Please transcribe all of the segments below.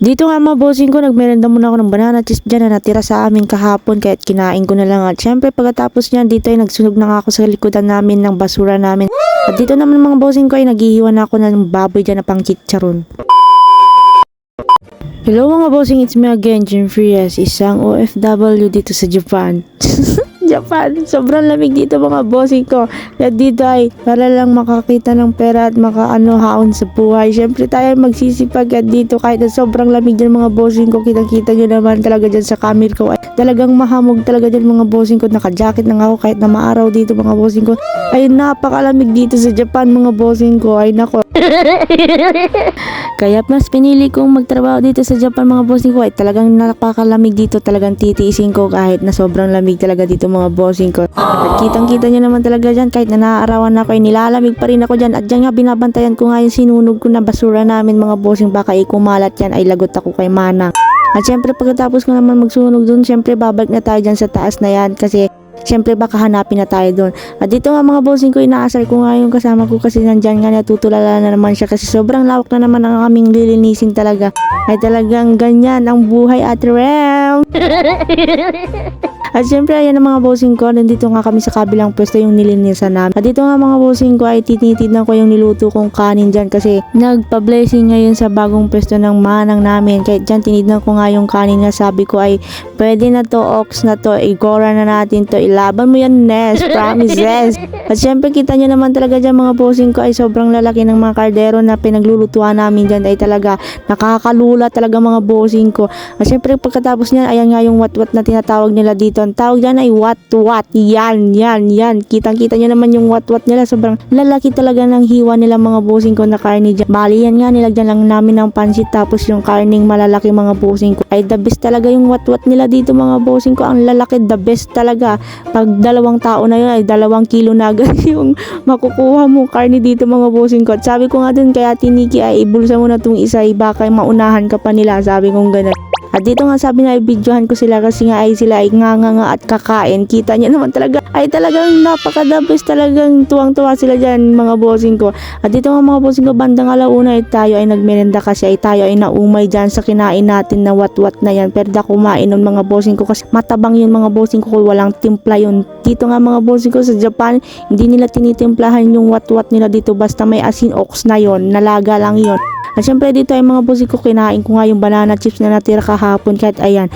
Dito nga mga bossing ko, nagmerenda muna ako ng banana chips dyan na natira sa amin kahapon kaya kinain ko na lang. At syempre pagkatapos niyan dito ay nagsunog na nga ako sa likodan namin ng basura namin. At dito naman mga bossing ko ay naghihiwa na ako ng baboy dyan na pang chicharon. Hello mga bossing, it's me again, Jim Frias, isang OFW dito sa Japan. Japan, sobrang lamig dito mga bossing ko. At dito ay para lang makakita ng pera at haon sa buhay. Syempre tayo magsisipag at dito kahit na sobrang lamig dyan mga bossing ko. Kita-kita nyo naman talaga dyan sa camera ko. Ay, talagang mahamog talaga dyan mga bossing ko. Naka-jacket na nga ako kahit na maaraw dito mga bossing ko. Ay napakalamig dito sa Japan mga bossing ko. Ay nako. Kaya mas pinili kong magtrabaho dito sa Japan mga bossing ko. Ay talagang napakalamig dito. Talagang titiisin ko kahit na sobrang lamig talaga dito mga bossing ko. At kitang-kita nyo naman talaga dyan kahit na naaarawan ako ay nilalamig pa rin ako dyan. At dyan nga binabantayan ko nga yung sinunog ko na basura namin mga bossing. Baka ikumalat yan ay lagot ako kay Manang. At syempre pagkatapos ko naman magsunog dun, syempre babalik na tayo dyan sa taas na yan kasi syempre baka hanapin na tayo doon. At dito nga mga bossing ko, inaasar ko nga yung kasama ko kasi nandyan nga natutulala na naman siya kasi sobrang lawak na naman ang aming lilinisin talaga. Ay talagang ganyan ang buhay at Rem. At syempre ayan ang mga bossing ko, nandito nga kami sa kabilang pwesto yung nilinisan namin. At dito nga mga bossing ko ay titinitignan ko yung niluto kong kanin dyan kasi nagpa-blessing ngayon sa bagong pwesto ng Manang namin. Kaya dyan tinignan ko nga yung kanin nga, sabi ko ay pwede na to, ox na to, igora na natin to, ilaban mo yan Nes, promises. At syempre kita nyo naman talaga dyan mga bossing ko ay sobrang lalaki ng mga kaldero na pinaglulutuan namin dyan ay talaga nakakalula talaga mga bossing ko. At syempre pagkatapos niyan ayan nga yung wat-wat na tinatawag nila dito. Ang tawag dyan ay wat-wat. Yan. Kitang-kita nyo naman yung wat-wat nila. Sobrang lalaki talaga ng hiwa nila mga bossing ko na karne dyan. Bali yan nga, nilagyan lang namin ng pansit tapos yung karning malalaki mga bossing ko. Ay the best talaga yung wat-wat nila dito mga bossing ko. Ang lalaki, the best talaga. Pag 2 tao na yun ay 2 kilo na agad yung makukuha mo karne dito mga bossing ko. At sabi ko nga dun kaya Tiniki ay ibulsa mo na itong isa ay baka maunahan ka pa nila. Sabi kong ganun. At dito nga sabi na i-videohan ko sila kasi nga ay sila ay nga at kakain. Kita niya naman talaga ay talagang napaka-the best, talagang tuwang-tuwa sila dyan mga bossing ko. At dito nga mga bossing ko bandang alauna ay tayo ay nagmerenda kasi ay tayo ay naumay dyan sa kinain natin na wat-wat na yan. Pero da kumain nun mga bossing ko kasi matabang yun mga bossing ko, walang timpla yun. Dito nga mga bossing ko sa Japan hindi nila tinitimplahan yung wat-wat nila dito, basta may asin ox na yon, nalaga lang yon. At syempre dito ay mga bossing ko, kinain ko nga yung banana chips na natira kahapon kahit ayan.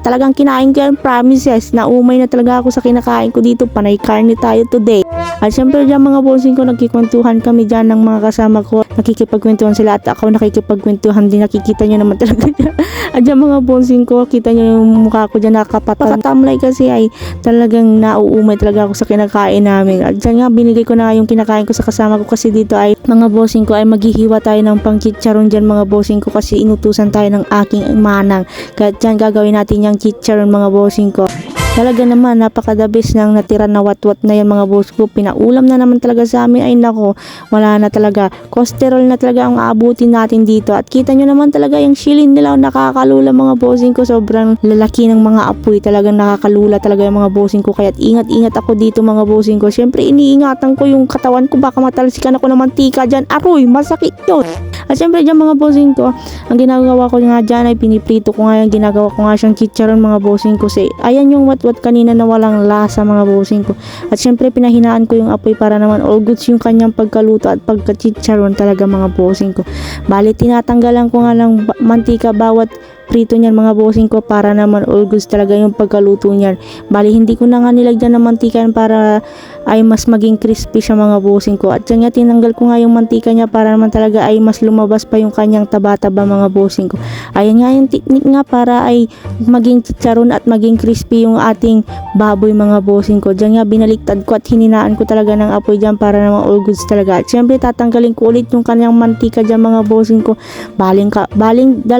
Talagang kinain ko yan, promises. Naumay na talaga ako sa kinakain ko dito. Panay karne tayo today. At syempre dyan mga bossing ko, nagkikwentuhan kami dyan ng mga kasama ko. Nakikipagkwentuhan sila at ako nakikipagkwentuhan din. Nakikita nyo naman talaga dyan. At dyan mga bossing ko, kita nyo yung mukha ko dyan nakapatamlay kasi ay talagang nauumay talaga ako sa kinakain namin. At dyan nga binigay ko na yung kinakain ko sa kasama ko kasi dito ay mga bossing ko ay maghihiwa tayo ng pang-chicharon dyan mga bossing ko kasi inutusan tayo ng aking Manang. Kaya dyan gagawin natin yung chicharon mga bossing ko. Talaga naman napaka-the-best ng natira na wat-wat na yan mga boss ko. Pinaulam na naman talaga sa amin. Ay nako, wala na talaga. Cholesterol na talaga ang aabutin natin dito. At kita nyo naman talaga yung shilin nila nakakalula mga bossing ko. Sobrang lalaki ng mga apoy. Talagang nakakalula talaga yung mga bossing ko. Kaya ingat-ingat ako dito mga bossing ko. Siyempre iniingatan ko yung katawan ko. Baka matalsikan ako ng mantika dyan. Aroy, masakit yun. At syempre dyan mga bossing ko, ang ginagawa ko nga dyan ay piniprito ko nga yung ginagawa ko nga siyang chicharon mga bossing ko. Ayan yung wat kanina na walang lasa mga bossing ko. At syempre pinahinaan ko yung apoy para naman all goods yung kanyang pagkaluto at pagkachicharon talaga mga bossing ko. Bali tinatanggalan ko nga ng mantika bawat prito niyan mga bossing ko para naman all goods talaga yung pagkaluto niyan. Bali hindi ko na nga nilagyan ng mantika para ay mas maging crispy siya mga bossing ko. At yan nga tinanggal ko nga yung mantika niya para naman talaga ay mas lumabas pa yung kanyang taba-taba mga bossing ko. Ayan nga yung technique nga para ay maging chicharon at maging crispy yung ating baboy mga bossing ko. Diyan nga binaliktad ko at hininaan ko talaga ng apoy dyan para naman all goods talaga. At syempre tatanggalin ko ulit yung kanyang mantika dyan mga bossing ko. Baling 2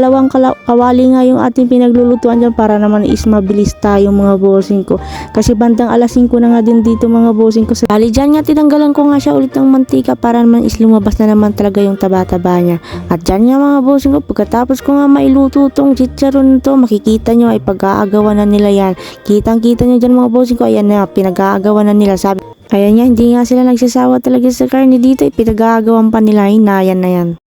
kawali nga yung ating pinaglulutuan dyan para naman is mabilis tayo mga bossing ko. Kasi bandang alas 5 na nga din dito mga bossing ko. Bali dyan nga tinanggalan ko nga siya ulit ng mantika para naman is lumabas na naman talaga yung taba-taba niya. At dyan nga mga bossing ko, pagkatapos ko nga mailuto tong chicharon to, makikita nyo ay pag-aagawan na nila yan. Kitang-kita nyo dyan mga bossing ko, ayan na, pinag-aagawan na nila. Sabi, ayan nga, hindi nga sila nagsasawa talaga sa karne dito, pinag-aagawan pa nila, hinayan na yan.